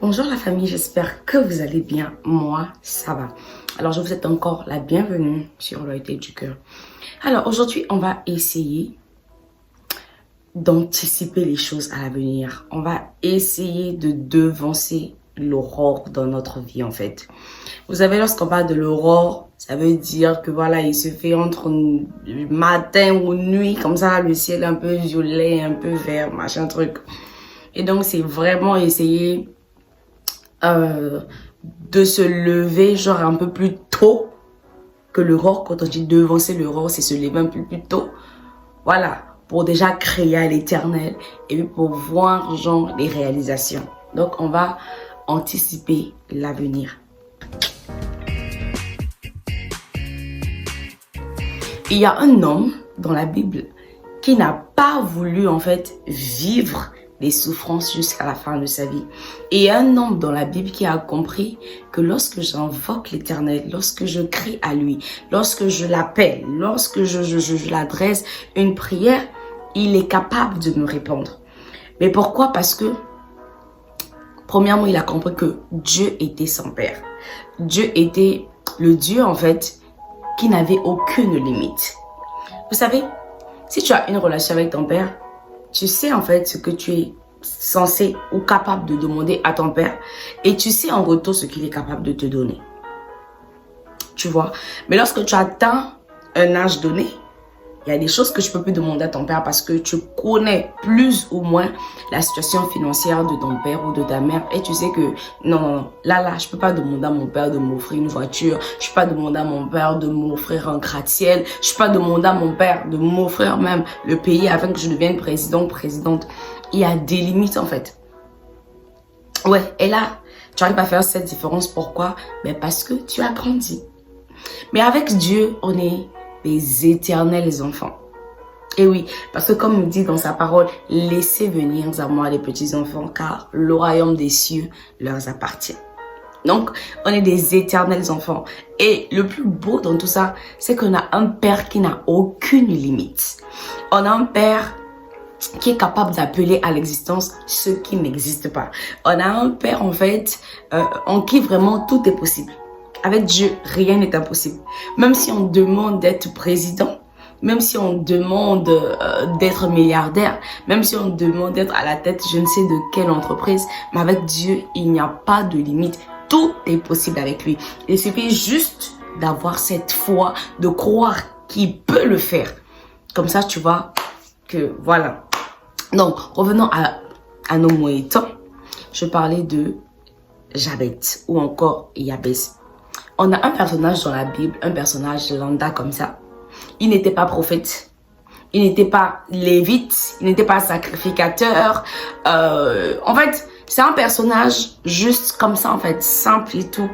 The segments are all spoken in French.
Bonjour la famille, j'espère que vous allez bien. Moi, ça va. Alors, je vous souhaite encore la bienvenue sur l'OIT du cœur. Alors, aujourd'hui, on va essayer d'anticiper les choses à l'avenir. On va essayer de devancer l'aurore dans notre vie, en fait. Vous savez, lorsqu'on parle de l'aurore, ça veut dire que voilà, il se fait entre matin ou nuit, comme ça, le ciel est un peu violet, un peu vert, machin truc. Et donc, c'est vraiment essayer de se lever genre un peu plus tôt que l'aurore. Quand on dit devancer l'aurore, c'est se lever un peu plus tôt. Voilà, pour déjà créer à l'éternel et puis pour voir genre les réalisations. Donc on va anticiper l'avenir. Il y a un homme dans la Bible qui n'a pas voulu en fait vivre les souffrances jusqu'à la fin de sa vie. Et il y a un homme dans la Bible qui a compris que lorsque j'invoque l'Éternel, lorsque je crie à lui, lorsque je l'appelle, lorsque je l'adresse une prière, il est capable de me répondre. Mais pourquoi? Parce que, premièrement, il a compris que Dieu était son Père. Dieu était le Dieu, en fait, qui n'avait aucune limite. Vous savez, si tu as une relation avec ton Père, tu sais en fait ce que tu es censé ou capable de demander à ton Père et tu sais en retour ce qu'il est capable de te donner. Tu vois? Mais lorsque tu atteins un âge donné, il y a des choses que je peux plus demander à ton père parce que tu connais plus ou moins la situation financière de ton père ou de ta mère et tu sais que non, là, je peux pas demander à mon père de m'offrir une voiture, je peux pas demander à mon père de m'offrir un gratte-ciel, je peux pas demander à mon père de m'offrir même le pays afin que je devienne président ou présidente. Il y a des limites en fait. Ouais, et là, tu arrives à faire cette différence. Pourquoi? Mais parce que tu as grandi. Mais avec Dieu, on est des éternels enfants. Et oui, parce que comme il dit dans sa parole, laissez venir à moi les petits enfants, car le royaume des cieux leur appartient. Donc, on est des éternels enfants. Et le plus beau dans tout ça, c'est qu'on a un Père qui n'a aucune limite. On a un Père qui est capable d'appeler à l'existence ce qui n'existe pas. On a un Père, en fait, en qui vraiment tout est possible. Avec Dieu, rien n'est impossible. Même si on demande d'être président, même si on demande d'être milliardaire, même si on demande d'être à la tête je ne sais de quelle entreprise, mais avec Dieu, il n'y a pas de limite. Tout est possible avec lui. Il suffit juste d'avoir cette foi, de croire qu'il peut le faire. Comme ça, tu vois que voilà. Donc, revenons à nos moyens temps. Je parlais de Jabet ou encore Yabes. On a un personnage dans la Bible, un personnage lambda comme ça. Il n'était pas prophète, il n'était pas lévite, il n'était pas sacrificateur. En fait, c'est un personnage juste comme ça, en fait, simple et tout.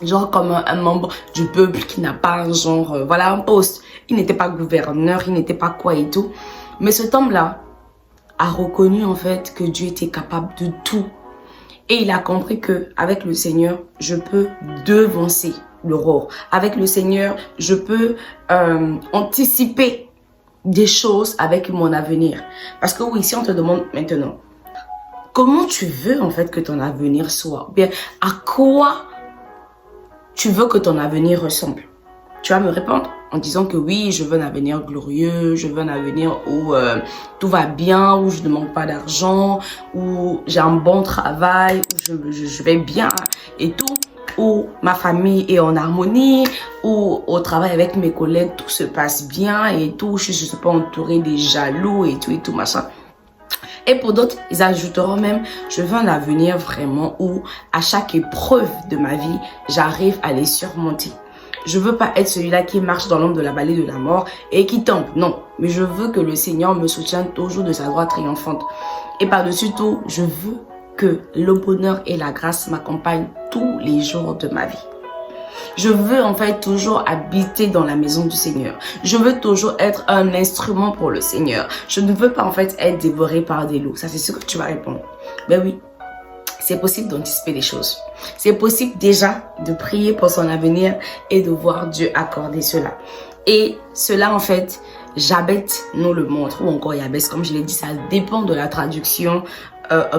Genre comme un membre du peuple qui n'a pas un genre, voilà, un poste. Il n'était pas gouverneur, il n'était pas quoi et tout. Mais cet homme-là a reconnu en fait que Dieu était capable de tout. Et il a compris que avec le Seigneur, je peux devancer l'aurore. Avec le Seigneur, je peux anticiper des choses avec mon avenir. Parce que oui, si on te demande maintenant, comment tu veux en fait que ton avenir soit? Bien, à quoi tu veux que ton avenir ressemble? Tu vas me répondre en disant que oui, je veux un avenir glorieux, je veux un avenir où tout va bien, où je ne manque pas d'argent, où j'ai un bon travail, où je vais bien et tout, où ma famille est en harmonie, où au travail avec mes collègues, tout se passe bien et tout, je ne suis pas entourée des jaloux et tout, machin. Et pour d'autres, ils ajouteront même, je veux un avenir vraiment où à chaque épreuve de ma vie, j'arrive à les surmonter. Je veux pas être celui-là qui marche dans l'ombre de la vallée de la mort et qui tombe. Non, mais je veux que le Seigneur me soutienne toujours de sa droite triomphante. Et par-dessus tout, je veux que le bonheur et la grâce m'accompagnent tous les jours de ma vie. Je veux en fait toujours habiter dans la maison du Seigneur. Je veux toujours être un instrument pour le Seigneur. Je ne veux pas en fait être dévoré par des loups. Ça, c'est ce que tu vas répondre. Ben oui. C'est possible d'anticiper les choses. C'est possible déjà de prier pour son avenir et de voir Dieu accorder cela. Et cela, en fait, Jabet nous le montre, ou encore Yabes, comme je l'ai dit, ça dépend de la traduction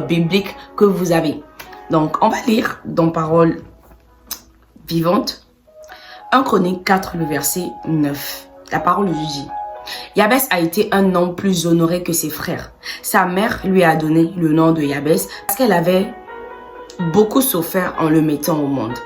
biblique que vous avez. Donc, on va lire dans Parole vivante, 1 Chronique 4, le verset 9. La parole lui dit: Jabès a été un homme plus honoré que ses frères. Sa mère lui a donné le nom de Jabès parce qu'elle avait beaucoup souffert en le mettant au monde.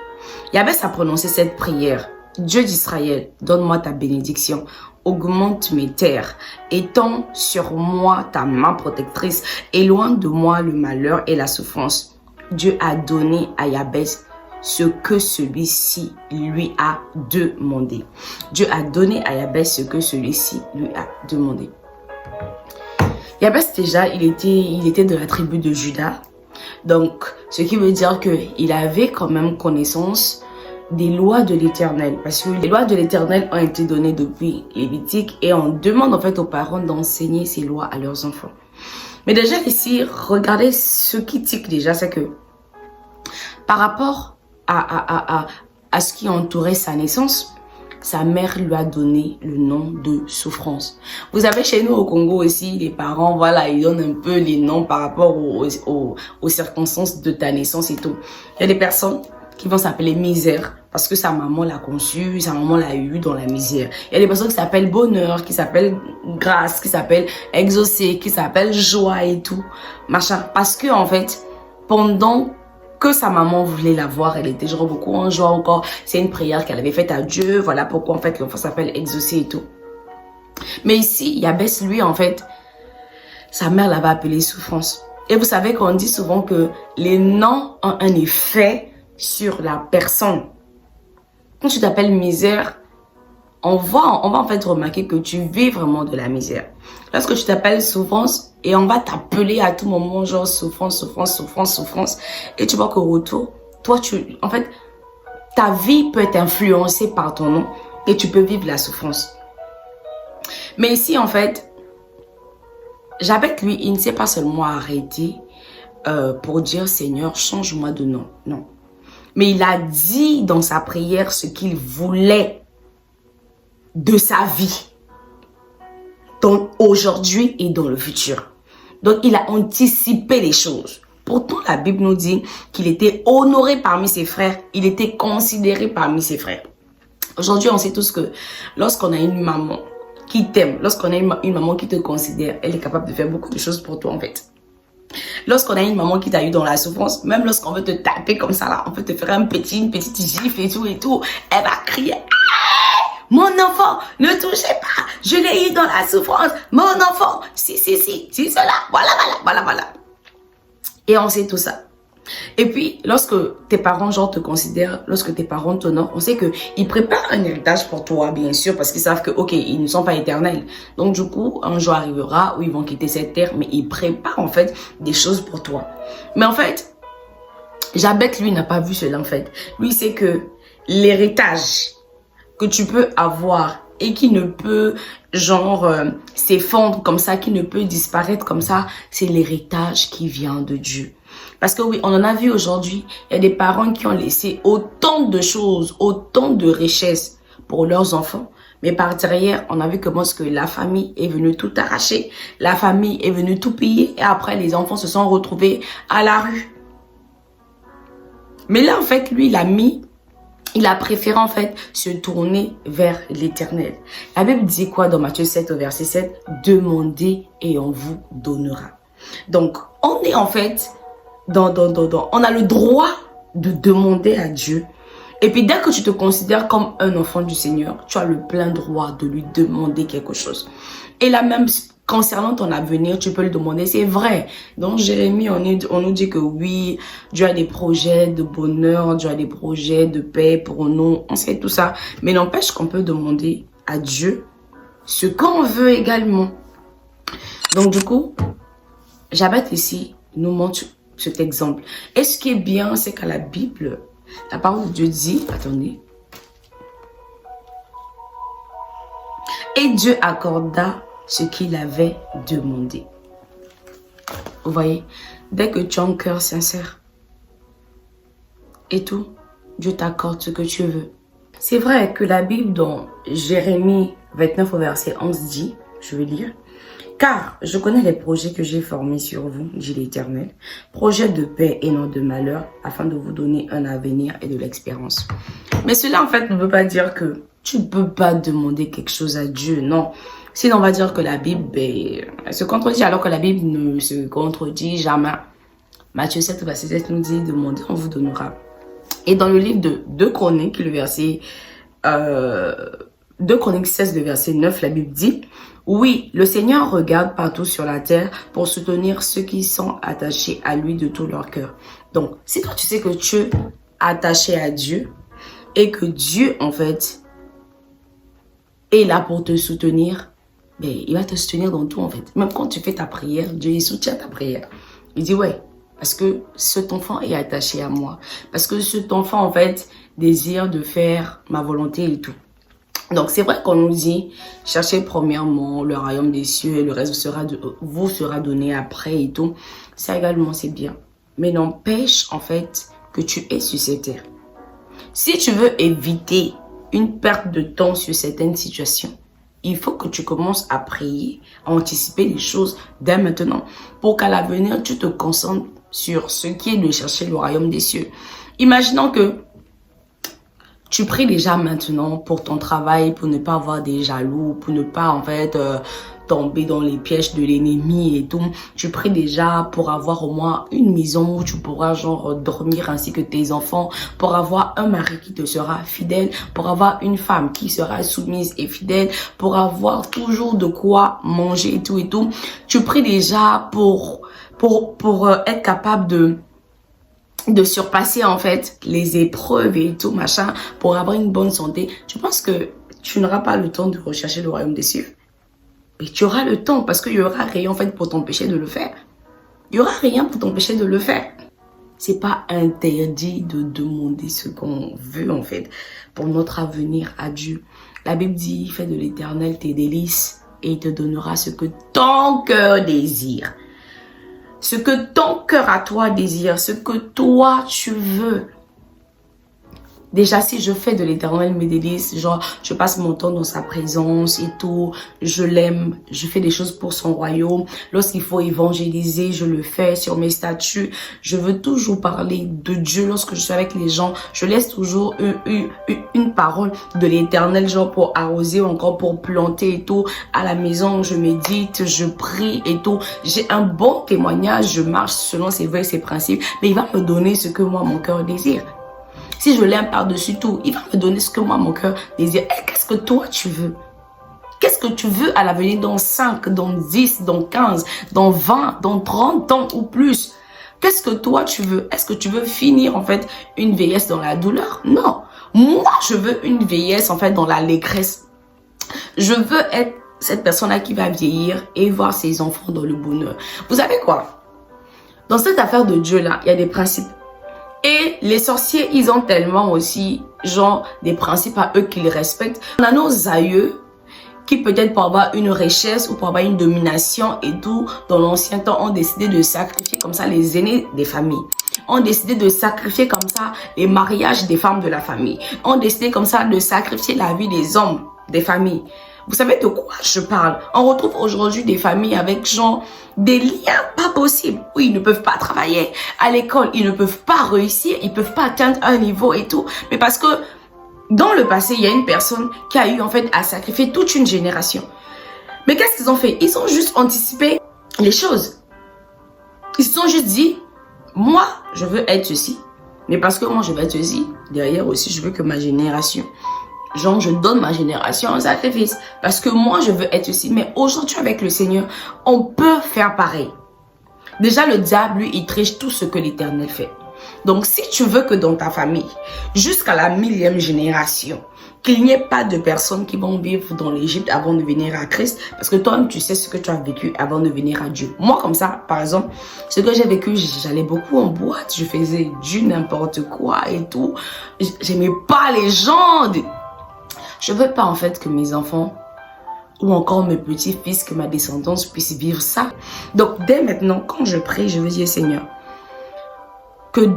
Jabès a prononcé cette prière: Dieu d'Israël, donne-moi ta bénédiction, augmente mes terres, étends sur moi ta main protectrice, éloigne de moi le malheur et la souffrance. Dieu a donné à Jabès ce que celui-ci lui a demandé. Dieu a donné à Jabès ce que celui-ci lui a demandé. Jabès déjà, il était de la tribu de Juda. Donc, ce qui veut dire qu'il avait quand même connaissance des lois de l'Éternel. Parce que les lois de l'Éternel ont été données depuis Lévitique et on demande en fait aux parents d'enseigner ces lois à leurs enfants. Mais déjà ici, regardez ce qui tique déjà, c'est que par rapport à ce qui entourait sa naissance, sa mère lui a donné le nom de souffrance. Vous savez, chez nous au Congo aussi, les parents, voilà, ils donnent un peu les noms par rapport aux circonstances de ta naissance et tout. Il y a des personnes qui vont s'appeler misère parce que sa maman l'a conçue, sa maman l'a eu dans la misère. Il y a des personnes qui s'appellent bonheur, qui s'appellent grâce, qui s'appellent exaucé, qui s'appellent joie et tout, machin. Parce que en fait, pendant que sa maman voulait la voir, elle était genre beaucoup en joie encore. C'est une prière qu'elle avait faite à Dieu. Voilà pourquoi en fait l'enfant s'appelle exaucé et tout. Mais ici, Jabès, lui, en fait, sa mère l'avait appelé souffrance. Et vous savez qu'on dit souvent que les noms ont un effet sur la personne. Quand tu t'appelles misère, on va en fait remarquer que tu vis vraiment de la misère. Lorsque tu t'appelles souffrance, et on va t'appeler à tout moment genre souffrance, souffrance, souffrance, souffrance, et tu vois qu'au retour, toi, en fait, ta vie peut être influencée par ton nom et tu peux vivre la souffrance. Mais ici, en fait, Jabès, lui, il ne s'est pas seulement arrêté pour dire Seigneur, change-moi de nom. Non. Mais il a dit dans sa prière ce qu'il voulait de sa vie, aujourd'hui et dans le futur. Donc, il a anticipé les choses. Pourtant, la Bible nous dit qu'il était honoré parmi ses frères. Il était considéré parmi ses frères. Aujourd'hui, on sait tous que lorsqu'on a une maman qui t'aime, lorsqu'on a une maman qui te considère, elle est capable de faire beaucoup de choses pour toi, en fait. Lorsqu'on a une maman qui t'a eu dans la souffrance, même lorsqu'on veut te taper comme ça, là, on peut te faire une petite gifle et tout, elle va crier: mon enfant, ne touchez pas, je l'ai eu dans la souffrance, mon enfant, si, cela, voilà. Et on sait tout ça. Et puis, lorsque tes parents, genre, te considèrent, lorsque tes parents t'honorent, on sait qu'ils préparent un héritage pour toi, bien sûr, parce qu'ils savent que, ok, ils ne sont pas éternels. Donc, du coup, un jour arrivera où ils vont quitter cette terre, mais ils préparent, en fait, des choses pour toi. Mais en fait, Jabès, lui, n'a pas vu cela, en fait. Lui, c'est que l'héritage que tu peux avoir et qui ne peut genre s'effondre comme ça, qui ne peut disparaître comme ça, c'est l'héritage qui vient de Dieu. Parce que oui, on en a vu aujourd'hui, il y a des parents qui ont laissé autant de choses, autant de richesses pour leurs enfants. Mais par derrière, on a vu comment est-ce que la famille est venue tout arracher, la famille est venue tout piller et après les enfants se sont retrouvés à la rue. Mais là, en fait, lui, il a préféré en fait se tourner vers l'Éternel. La Bible dit quoi dans Matthieu 7 au verset 7? Demandez et on vous donnera. Donc, on est en fait on a le droit de demander à Dieu. Et puis dès que tu te considères comme un enfant du Seigneur, tu as le plein droit de lui demander quelque chose. Et là même concernant ton avenir, tu peux le demander, c'est vrai. Donc Jérémie, on nous dit que oui, Dieu a des projets de bonheur, Dieu a des projets de paix pour nous, on sait tout ça. Mais n'empêche qu'on peut demander à Dieu ce qu'on veut également. Donc du coup, Jabès ici nous montre cet exemple. Et ce qui est bien, c'est qu'à la Bible, la parole de Dieu dit, attendez, et Dieu accorda ce qu'il avait demandé. Vous voyez, dès que tu as un cœur sincère et tout, Dieu t'accorde ce que tu veux. C'est vrai que la Bible dans Jérémie 29 au verset 11 dit, je vais lire, Car je connais les projets que j'ai formés sur vous, dit l'Éternel, projets de paix et non de malheur, afin de vous donner un avenir et de l'expérience. Mais cela, en fait, ne veut pas dire que tu ne peux pas demander quelque chose à Dieu, non. Sinon, on va dire que la Bible elle se contredit, alors que la Bible ne se contredit jamais. Matthieu 7, verset 7 nous dit, demandez, on vous donnera. Et dans le livre de 2 Chroniques, le verset 2 Chroniques 16, le verset 9, la Bible dit, oui, le Seigneur regarde partout sur la terre pour soutenir ceux qui sont attachés à lui de tout leur cœur. Donc, si toi tu sais que tu es attaché à Dieu et que Dieu, en fait, est là pour te soutenir, ben, il va te soutenir dans tout, en fait. Même quand tu fais ta prière, Dieu, il soutient ta prière. Il dit, ouais, parce que cet enfant est attaché à moi. Parce que cet enfant, en fait, désire de faire ma volonté et tout. Donc, c'est vrai qu'on nous dit, cherchez premièrement le royaume des cieux et le reste vous sera donné après et tout. Ça également, c'est bien. Mais n'empêche, en fait, que tu es sur cette terre. Si tu veux éviter une perte de temps sur certaines situations, il faut que tu commences à prier, à anticiper les choses dès maintenant, pour qu'à l'avenir, tu te concentres sur ce qui est de chercher le royaume des cieux. Imaginons que tu pries déjà maintenant pour ton travail, pour ne pas avoir des jaloux, pour ne pas en fait tomber dans les pièges de l'ennemi et tout. Tu pries déjà pour avoir au moins une maison où tu pourras genre dormir ainsi que tes enfants, pour avoir un mari qui te sera fidèle, pour avoir une femme qui sera soumise et fidèle, pour avoir toujours de quoi manger et tout et tout. Tu pries déjà pour être capable de surpasser en fait les épreuves et tout machin pour avoir une bonne santé. Tu penses que tu n'auras pas le temps de rechercher le royaume des cieux? Mais tu auras le temps parce qu'il y aura rien en fait pour t'empêcher de le faire. Il y aura rien pour t'empêcher de le faire. C'est pas interdit de demander ce qu'on veut en fait pour notre avenir à Dieu. La Bible dit, fais de l'Éternel tes délices et il te donnera ce que ton cœur désire. Ce que ton cœur à toi désire, ce que toi tu veux. Déjà, si je fais de l'Éternel mes délices, genre, je passe mon temps dans sa présence et tout, je l'aime, je fais des choses pour son royaume. Lorsqu'il faut évangéliser, je le fais sur mes statuts. Je veux toujours parler de Dieu lorsque je suis avec les gens. Je laisse toujours une parole de l'Éternel, genre pour arroser ou encore pour planter et tout. À la maison, je médite, je prie et tout. J'ai un bon témoignage, je marche selon ses vœux et ses principes. Mais il va me donner ce que moi, mon cœur désire. Si je l'aime par-dessus tout, il va me donner ce que moi, mon cœur désire. Et qu'est-ce que toi, tu veux? Qu'est-ce que tu veux à l'avenir dans 5, dans 10, dans 15, dans 20, dans 30 ans ou plus? Qu'est-ce que toi, tu veux? Est-ce que tu veux finir, en fait, une vieillesse dans la douleur? Non. Moi, je veux une vieillesse, en fait, dans l'allégresse. Je veux être cette personne-là qui va vieillir et voir ses enfants dans le bonheur. Vous savez quoi? Dans cette affaire de Dieu-là, il y a des principes. Et les sorciers, ils ont tellement aussi, genre, des principes à eux qu'ils respectent. On a nos aïeux qui peut-être pour avoir une richesse ou pour avoir une domination et tout, dans l'ancien temps, ont décidé de sacrifier comme ça les aînés des familles. Ont décidé de sacrifier comme ça les mariages des femmes de la famille. Ont décidé comme ça de sacrifier la vie des hommes des familles. Vous savez de quoi je parle? On retrouve aujourd'hui des familles avec genre des liens pas possibles. Où ils ne peuvent pas travailler à l'école, ils ne peuvent pas réussir, ils ne peuvent pas atteindre un niveau et tout. Mais parce que dans le passé, il y a une personne qui a eu en fait à sacrifier toute une génération. Mais qu'est-ce qu'ils ont fait? Ils ont juste anticipé les choses. Ils se sont juste dit, moi, je veux être ceci. Mais parce que moi, je veux être ceci, derrière aussi, je veux que ma génération... Genre, je donne ma génération en sacrifice. Parce que moi, je veux être ceci. Mais aujourd'hui, avec le Seigneur, on peut faire pareil. Déjà, le diable, lui, il triche tout ce que l'Éternel fait. Donc, si tu veux que dans ta famille, jusqu'à la 1000e génération, qu'il n'y ait pas de personnes qui vont vivre dans l'Égypte avant de venir à Christ, parce que toi-même, tu sais ce que tu as vécu avant de venir à Dieu. Moi, comme ça, par exemple, ce que j'ai vécu, j'allais beaucoup en boîte, je faisais du n'importe quoi et tout. J'aimais pas les gens. Je veux pas en fait que mes enfants ou encore mes petits-fils, que ma descendance puisse vivre ça. Donc dès maintenant, quand je prie, je veux dire Seigneur, que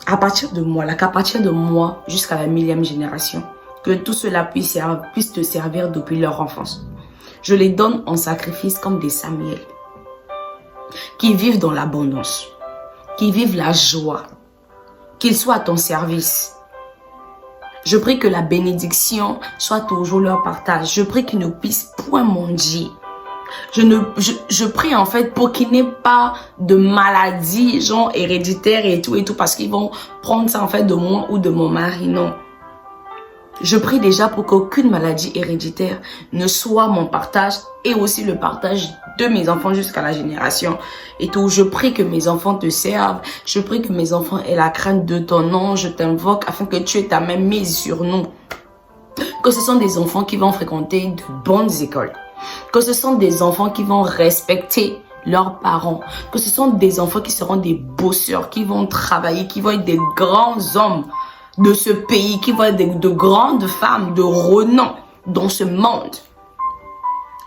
à partir de moi, qu'à partir de moi jusqu'à la 1000e génération, que tout cela puisse te servir depuis leur enfance. Je les donne en sacrifice comme des Samuel. Qui vivent dans l'abondance. Qui vivent la joie. Qu'ils soient à ton service. Je prie que la bénédiction soit toujours leur partage. Je prie qu'ils ne puissent point mendier. Je prie en fait pour qu'il n'y ait pas de maladie, genre héréditaire et tout, parce qu'ils vont prendre ça en fait de moi ou de mon mari, non. Je prie déjà pour qu'aucune maladie héréditaire ne soit mon partage et aussi le partage de mes enfants jusqu'à la génération et tout. Je prie que mes enfants te servent. Je prie que mes enfants aient la crainte de ton nom. Je t'invoque afin que tu aies ta main mise sur nous. Que ce sont des enfants qui vont fréquenter de bonnes écoles. Que ce sont des enfants qui vont respecter leurs parents. Que ce sont des enfants qui seront des bosseurs, qui vont travailler, qui vont être des grands hommes de ce pays, qui vont être de grandes femmes de renom dans ce monde.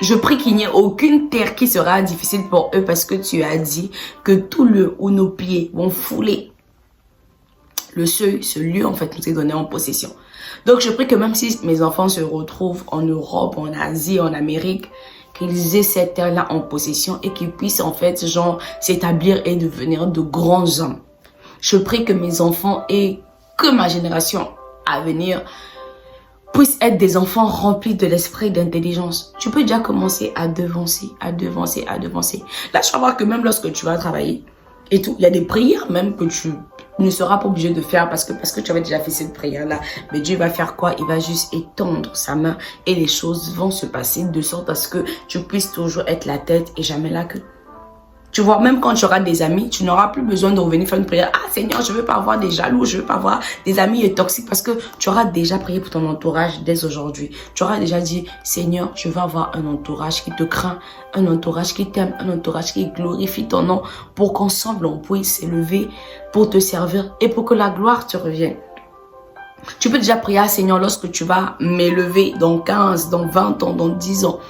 Je prie qu'il n'y ait aucune terre qui sera difficile pour eux parce que tu as dit que tout lieu où nos pieds vont fouler le seuil, ce lieu en fait nous est donné en possession. Donc je prie que même si mes enfants se retrouvent en Europe, en Asie, en Amérique, qu'ils aient cette terre-là en possession et qu'ils puissent en fait genre s'établir et devenir de grands hommes. Je prie que mes enfants et que ma génération à venir puissent être des enfants remplis de l'esprit d'intelligence. Tu peux déjà commencer à devancer. Là, je vais voir que même lorsque tu vas travailler et tout, il y a des prières même que tu ne seras pas obligé de faire parce que tu avais déjà fait cette prière-là. Mais Dieu va faire quoi? Il va juste étendre sa main et les choses vont se passer de sorte à ce que tu puisses toujours être la tête et jamais la queue. Tu vois, même quand tu auras des amis, tu n'auras plus besoin de revenir faire une prière. Ah Seigneur, je ne veux pas avoir des jaloux, je ne veux pas avoir des amis toxiques parce que tu auras déjà prié pour ton entourage dès aujourd'hui. Tu auras déjà dit, Seigneur, je veux avoir un entourage qui te craint, un entourage qui t'aime, un entourage qui glorifie ton nom pour qu'ensemble on puisse s'élever pour te servir et pour que la gloire te revienne. Tu peux déjà prier à Seigneur lorsque tu vas m'élever dans 15, dans 20 ans, dans 10 ans.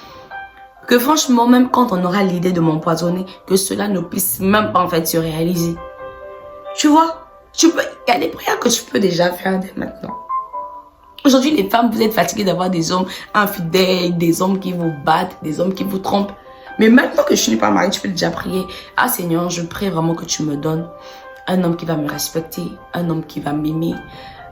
Que franchement, même quand on aura l'idée de m'empoisonner, que cela ne puisse même pas en fait se réaliser. Tu vois, il y a des prières que tu peux déjà faire dès maintenant. Aujourd'hui, les femmes, vous êtes fatiguées d'avoir des hommes infidèles, des hommes qui vous battent, des hommes qui vous trompent. Mais maintenant que je n'ai pas mariée, tu peux déjà prier. Ah Seigneur, je prie vraiment que tu me donnes un homme qui va me respecter, un homme qui va m'aimer.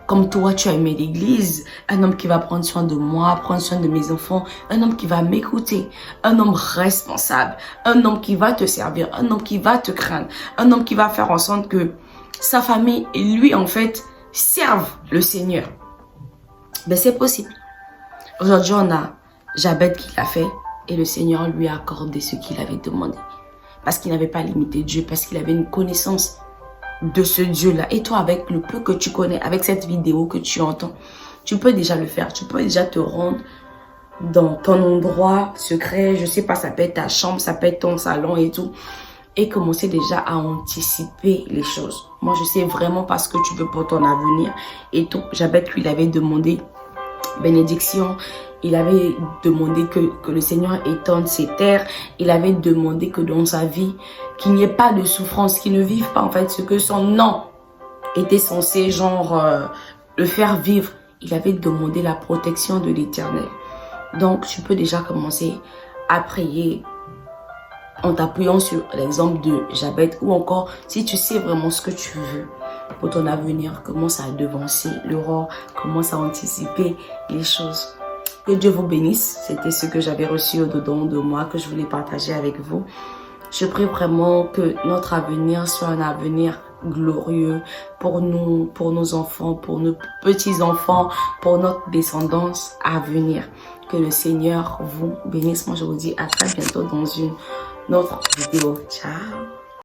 Comme toi, tu as aimé l'église, un homme qui va prendre soin de moi, prendre soin de mes enfants, un homme qui va m'écouter, un homme responsable, un homme qui va te servir, un homme qui va te craindre, un homme qui va faire en sorte que sa famille et lui, en fait, servent le Seigneur. Ben, c'est possible. Aujourd'hui, on a Jabez qui l'a fait et le Seigneur lui a accordé ce qu'il avait demandé. Parce qu'il n'avait pas limité Dieu, parce qu'il avait une connaissance de ce Dieu-là. Et toi, avec le peu que tu connais, avec cette vidéo que tu entends, tu peux déjà le faire. Tu peux déjà te rendre dans ton endroit secret. Je sais pas, ça peut être ta chambre, ça peut être ton salon et tout. Et commencer déjà à anticiper les choses. Moi, je sais vraiment pas ce que tu veux pour ton avenir. Et tout, Jabez, lui, il avait demandé bénédiction. Il avait demandé que le Seigneur étende ses terres. Il avait demandé que dans sa vie, qu'il n'y ait pas de souffrance, qu'il ne vive pas en fait ce que son nom était censé genre le faire vivre. Il avait demandé la protection de l'Éternel. Donc, tu peux déjà commencer à prier en t'appuyant sur l'exemple de Jabez ou encore si tu sais vraiment ce que tu veux pour ton avenir, commence à devancer l'aurore, commence à anticiper les choses. Que Dieu vous bénisse. C'était ce que j'avais reçu au-dedans de moi, que je voulais partager avec vous. Je prie vraiment que notre avenir soit un avenir glorieux pour nous, pour nos enfants, pour nos petits-enfants, pour notre descendance à venir. Que le Seigneur vous bénisse. Moi, je vous dis à très bientôt dans une autre vidéo. Ciao!